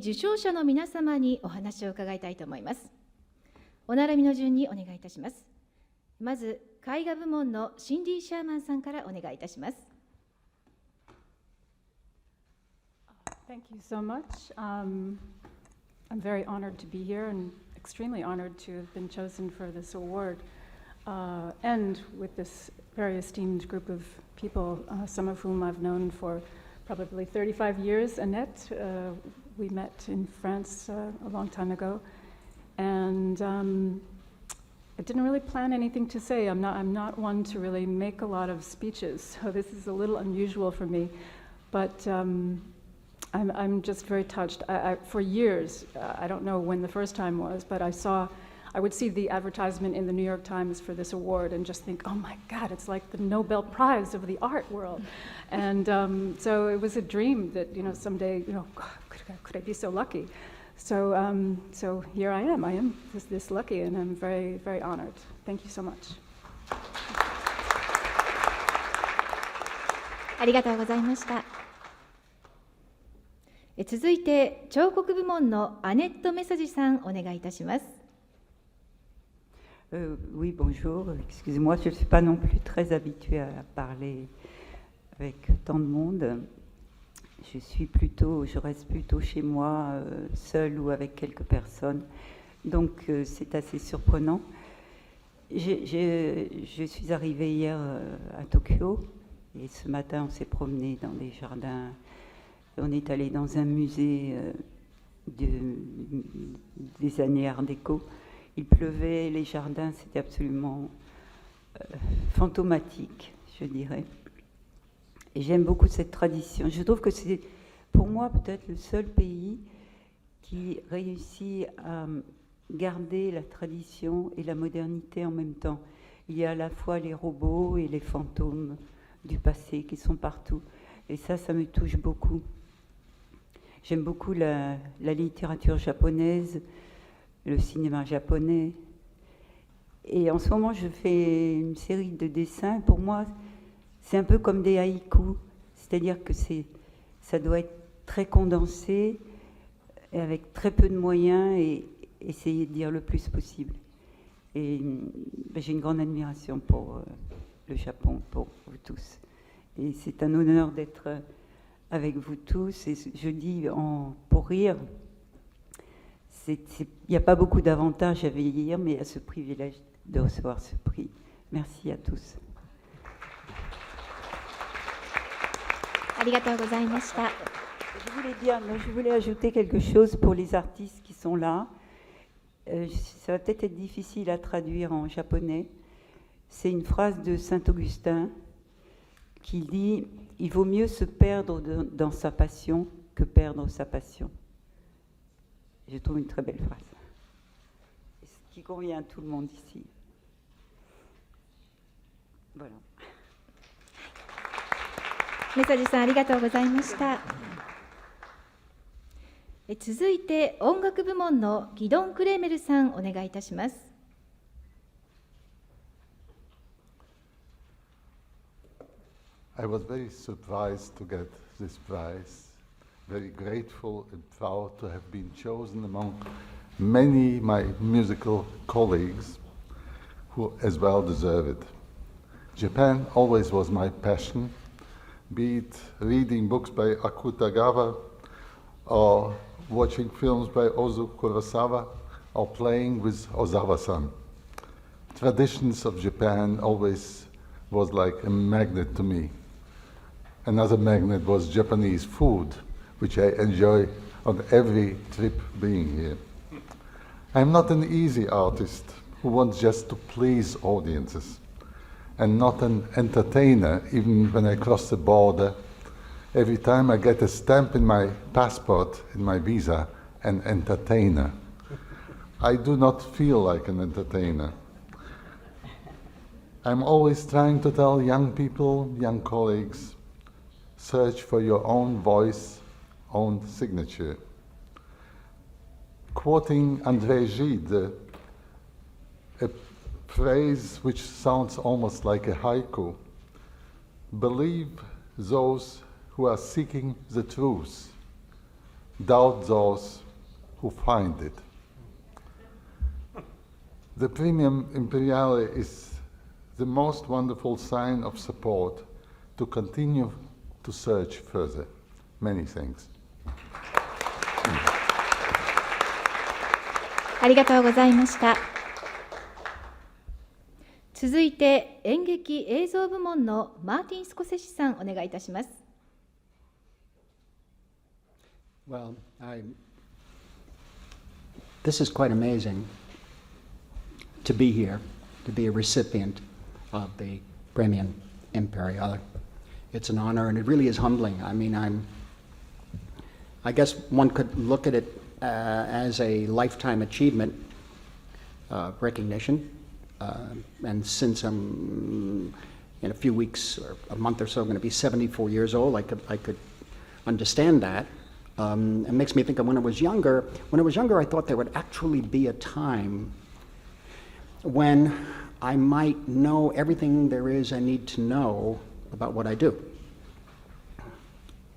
受賞者の皆様にお話を伺いたいと思います。お並びの順にお願いいたします。まず、絵画部門のシンディ・シャーマンさんからお願いいたします。Thank you so much. I'm very honored to be here and extremely honored to have been chosen for this award and with this very esteemed group of people, some of whom I've known for probably 35 years. Annette, we met in France a long time ago, and I didn't really plan anything to say. I'm not one to really make a lot of speeches, so this is a little unusual for me, but I'm just very touched. For years, I don't know when the first time was, but I would see the advertisement in the New York Times for this award and just think, oh my God, it's like the Nobel Prize of the art world. And so it was a dream that, someday, could I be so lucky? So here I am this lucky, and I'm very, very honored. Thank you so much. ありがとうございました。続いて、彫刻部門のアネット・メサジさん、お願いいたします。Oui, bonjour. Excusez-moi, je ne suis pas non plus très habituée à parler avec tant de monde. Je reste plutôt chez moi, seule ou avec quelques personnes. Donc, c'est assez surprenant. Je suis arrivée hier à Tokyo et ce matin, on s'est promené dans des jardins. On est allé dans un musée des années Art déco. Il pleuvait, les jardins, c'était absolument fantomatique, je dirais. Et j'aime beaucoup cette tradition. Je trouve que c'est, pour moi, peut-être le seul pays qui réussit à garder la tradition et la modernité en même temps. Il y a à la fois les robots et les fantômes du passé qui sont partout. Et ça me touche beaucoup. J'aime beaucoup la littérature japonaise, le cinéma japonais. Et en ce moment, je fais une série de dessins. Pour moi, c'est un peu comme des haïkus. C'est-à-dire que ça doit être très condensé, et avec très peu de moyens, et essayer de dire le plus possible. Et j'ai une grande admiration pour le Japon, pour vous tous. Et c'est un honneur d'être avec vous tous. Et je dis, pour rire, il n'y a pas beaucoup d'avantages à vieillir, mais il y a ce privilège de recevoir ce prix. Merci à tous. ありがとうございました。Je voulais ajouter quelque chose pour les artistes qui sont là. Ça va peut-être être difficile à traduire en japonais. C'est une phrase de Saint-Augustin qui dit « Il vaut mieux se perdre dans sa passion que perdre sa passion ». Je trouve une très belle phrase, ce qui convient à tout le monde ici. Voilà. メサジさん、ありがとうございました。続いて、音楽部門のギドン・クレーメルさん、お願いいたします。I was very surprised to get this prize, very grateful and proud to have been chosen among many my musical colleagues who as well deserve it. Japan always was my passion, be it reading books by Akutagawa or watching films by Ozu Kurosawa or playing with Ozawa-san. Traditions of Japan always was like a magnet to me. Another magnet was Japanese food, which I enjoy on every trip being here. I'm not an easy artist who wants just to please audiences, and not an entertainer even when I cross the border. Every time I get a stamp in my passport, in my visa, an entertainer. I do not feel like an entertainer. I'm always trying to tell young people, young colleagues, search for your own voice, own signature. Quoting André Gide, a phrase which sounds almost like a haiku, believe those who are seeking the truth. doubt those who find it. The Praemium Imperiale is the most wonderful sign of support to continue to search further. Many thanks. ありがとうございました。続いて演劇映像部門のマーティン・スコセッシさん、お願いいたします。Well, this is quite amazing to be here, to be a recipient of the Praemium Imperiale. It's an honor, and it really is humbling. I mean, I guess one could look at it as a lifetime achievement recognition. And since I'm in a few weeks or a month or so going to be 74 years old, I could understand that. It makes me think of when I was younger. When I was younger, I thought there would actually be a time when I might know everything there is I need to know about what I do.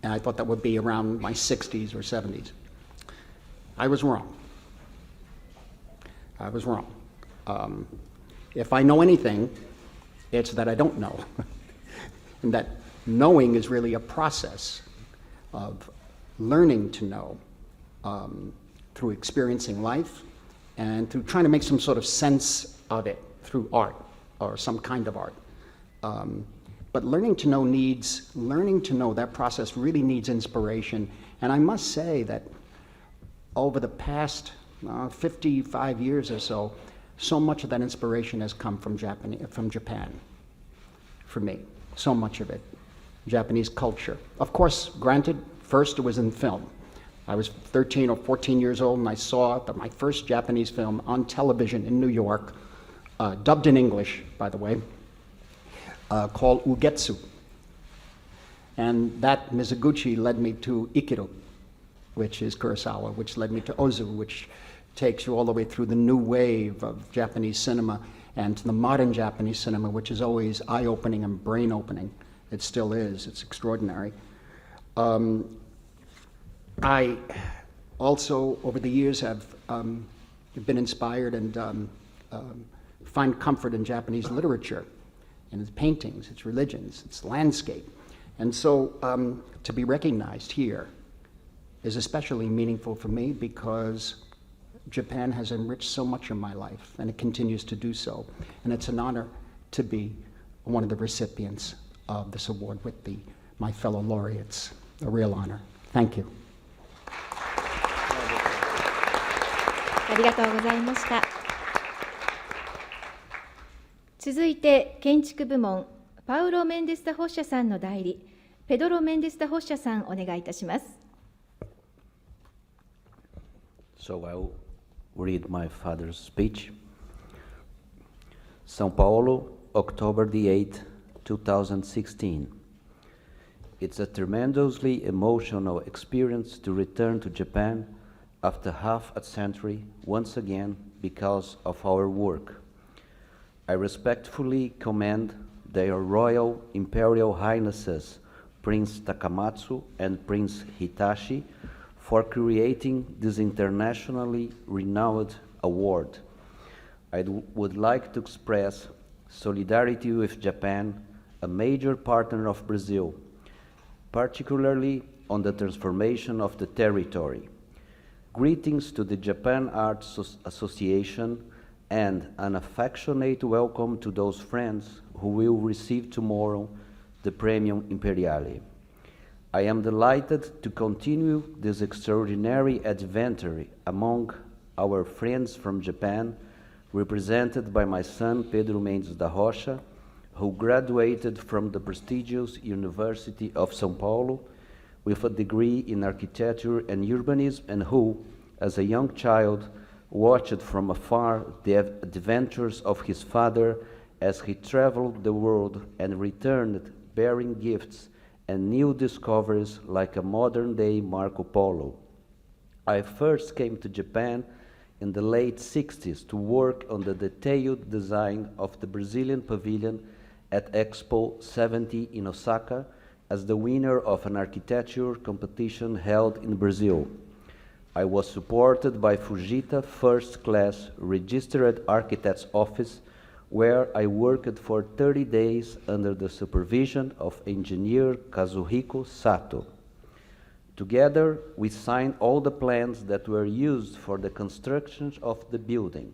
And I thought that would be around my 60s or 70s. I was wrong. I was wrong. If I know anything, it's that I don't know. And that knowing is really a process of learning to know through experiencing life and through trying to make some sort of sense of it through art or some kind of art. But learning to know, that process really needs inspiration. And I must say that over the past 55 years or so, so much of that inspiration has come from Japan, for me. So much of it. Japanese culture. Of course, granted, first it was in film. I was 13 or 14 years old and I saw my first Japanese film on television in New York, dubbed in English, by the way, called Ugetsu. And that Mizoguchi led me to Ikiru, which is Kurosawa, which led me to Ozu, which takes you all the way through the new wave of Japanese cinema and to the modern Japanese cinema, which is always eye-opening and brain-opening. It still is. It's extraordinary. I also, over the years, have been inspired and find comfort in Japanese literature, in its paintings, its religions, its landscape. And so to be recognized here is especially meaningful for me because Japan has enriched so much of my life, and it continues to do so. And it's an honor to be one of the recipients of this award with my fellow laureates. A real honor. Thank you. ありがとうございました。続いて建築部門、パウロ・メンデス・ダ・ホッシャさんの代理、ペドロ・メンデス・ダ・ホッシャさん、お願いいたします。So I'll read my father's speech. São Paulo, October the 8th, 2016. It's a tremendously emotional experience to return to Japan after half a century once again because of our work. I respectfully commend their Royal Imperial Highnesses Prince Takamatsu and Prince Hitachi for creating this internationally renowned award. I would like to express solidarity with Japan, a major partner of Brazil, particularly on the transformation of the territory. Greetings to the Japan Arts Association and an affectionate welcome to those friends who will receive tomorrow the Praemium Imperiale. I am delighted to continue this extraordinary adventure among our friends from Japan, represented by my son Pedro Mendes da Rocha, who graduated from the prestigious University of São Paulo with a degree in architecture and urbanism, and who, as a young child, watched from afar the adventures of his father as he traveled the world and returned bearing gifts and new discoveries like a modern-day Marco Polo. I first came to Japan in the late 60s to work on the detailed design of the Brazilian pavilion at Expo 70 in Osaka as the winner of an architecture competition held in Brazil. I was supported by Fujita First Class Registered Architect's Office, where I worked for 30 days under the supervision of engineer Kazuhiko Sato. Together, we signed all the plans that were used for the construction of the building.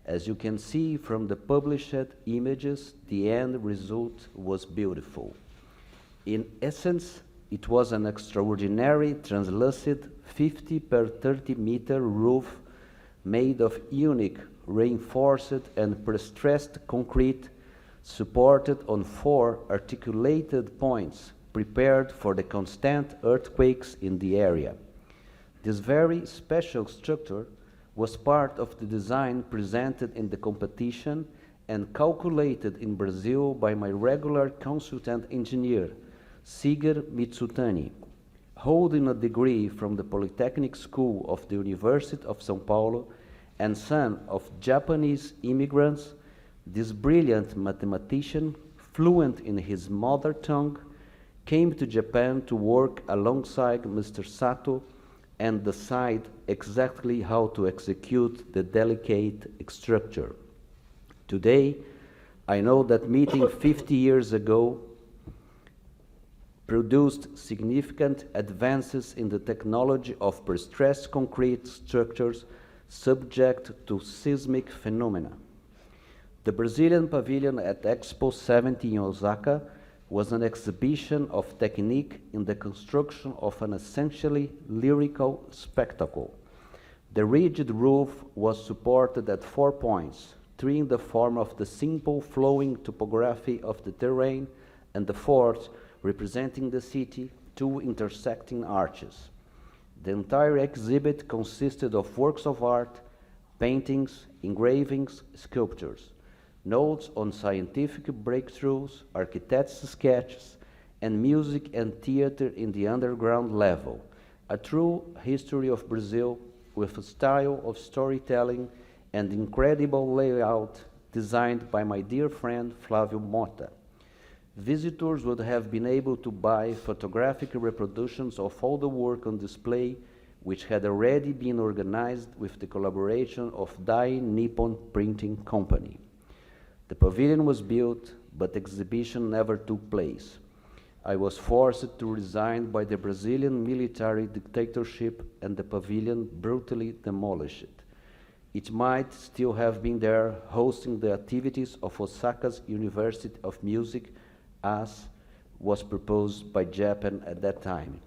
As you can see from the published images, the end result was beautiful. In essence, it was an extraordinary translucent 50 per 30 meter roof made of unique, reinforced and prestressed concrete, supported on 4 articulated points, prepared for the constant earthquakes in the area. This very special structure was part of the design presented in the competition and calculated in Brazil by my regular consultant engineer, Shigeru Mitsutani. Holding a degree from the Polytechnic School of the University of São Paulo and son of Japanese immigrants, this brilliant mathematician, fluent in his mother tongue, came to Japan to work alongside Mr. Sato and decide exactly how to execute the delicate structure. Today, I know that meeting 50 years ago produced significant advances in the technology of prestressed concrete structures subject to seismic phenomena. The Brazilian pavilion at Expo 70 in Osaka was an exhibition of technique in the construction of an essentially lyrical spectacle. The rigid roof was supported at 4 points, 3 in the form of the simple flowing topography of the terrain, and the 4th representing the city, 2 intersecting arches. The entire exhibit consisted of works of art, paintings, engravings, sculptures, notes on scientific breakthroughs, architects' sketches, and music and theater in the underground level, a true history of Brazil with a style of storytelling and incredible layout designed by my dear friend Flávio Mota. Visitors would have been able to buy photographic reproductions of all the work on display, which had already been organized with the collaboration of Dai Nippon Printing Company. The pavilion was built, but exhibition never took place. I was forced to resign by the Brazilian military dictatorship, and the pavilion brutally demolished. It might still have been there, hosting the activities of Osaka's University of Music, as was proposed by Japan at that time.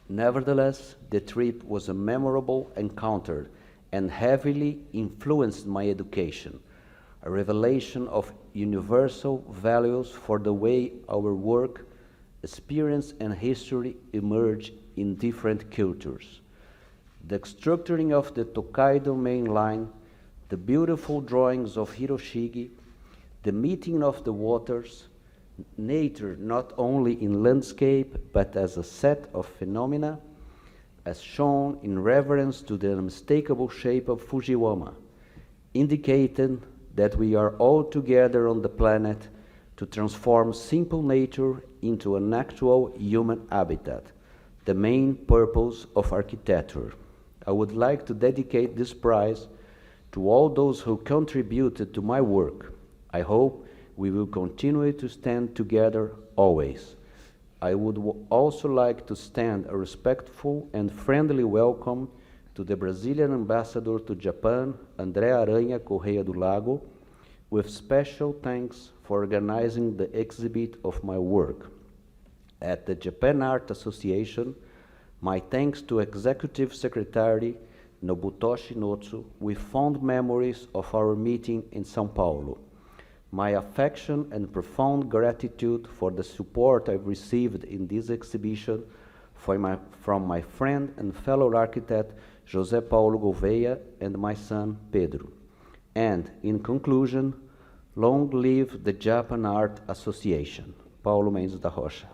Nevertheless, the trip was a memorable encounter and heavily influenced my education, a revelation of universal values for the way our work, experience, and history emerge in different cultures. The structuring of the Tokaido main line, the beautiful drawings of Hiroshige, the meeting of the waters, nature not only in landscape but as a set of phenomena, as shown in reference to the unmistakable shape of Fujiwama, indicating that we are all together on the planet to transform simple nature into an actual human habitat, the main purpose of architecture. I would like to dedicate this prize to all those who contributed to my work. I hope we will continue to stand together always. I would also like to extend a respectful and friendly welcome to the Brazilian ambassador to Japan, André Aranha Correia do Lago, with special thanks for organizing the exhibit of my work. At the Japan Art Association, my thanks to Executive Secretary Nobutoshi Notsu, with fond memories of our meeting in São Paulo. My affection and profound gratitude for the support I've received in this exhibition from my friend and fellow architect José Paulo Gouveia and my son Pedro. And, in conclusion, long live the Japan Art Association. Paulo Mendes da Rocha.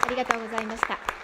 ありがとうございました。